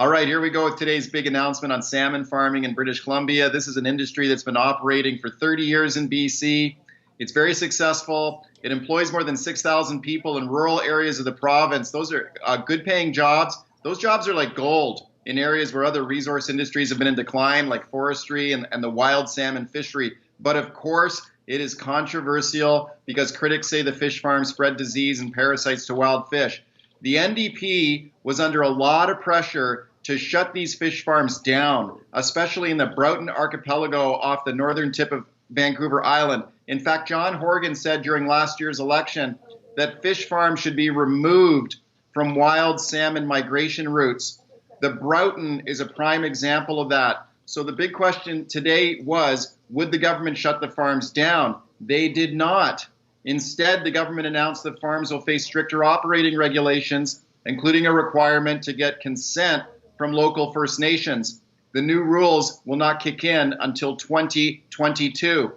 All right, here we go with today's big announcement on salmon farming in British Columbia. This is an industry that's been operating for 30 years in BC. It's very successful. It employs more than 6,000 people in rural areas of the province. Those are good paying jobs. Those jobs are like gold in areas where other resource industries have been in decline, like forestry and the wild salmon fishery. But of course, it is controversial because critics say the fish farms spread disease and parasites to wild fish. The NDP was under a lot of pressure to shut these fish farms down, especially in the Broughton Archipelago off the northern tip of Vancouver Island. In fact, John Horgan said during last year's election that fish farms should be removed from wild salmon migration routes. The Broughton is a prime example of that. So the big question today was, would the government shut the farms down? They did not. Instead, the government announced that farms will face stricter operating regulations, including a requirement to get consent from local First Nations. The new rules will not kick in until 2022.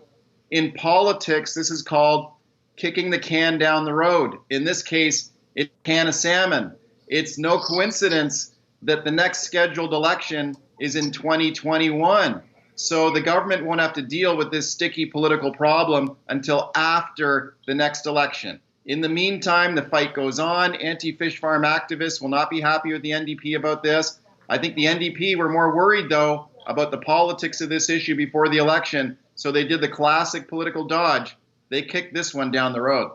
In politics, this is called kicking the can down the road. In this case, it's a can of salmon. It's no coincidence that the next scheduled election is in 2021. So the government won't have to deal with this sticky political problem until after the next election. In the meantime, the fight goes on. Anti-fish farm activists will not be happy with the NDP about this. I think the NDP were more worried, though, about the politics of this issue before the election, so they did the classic political dodge. They kicked this one down the road.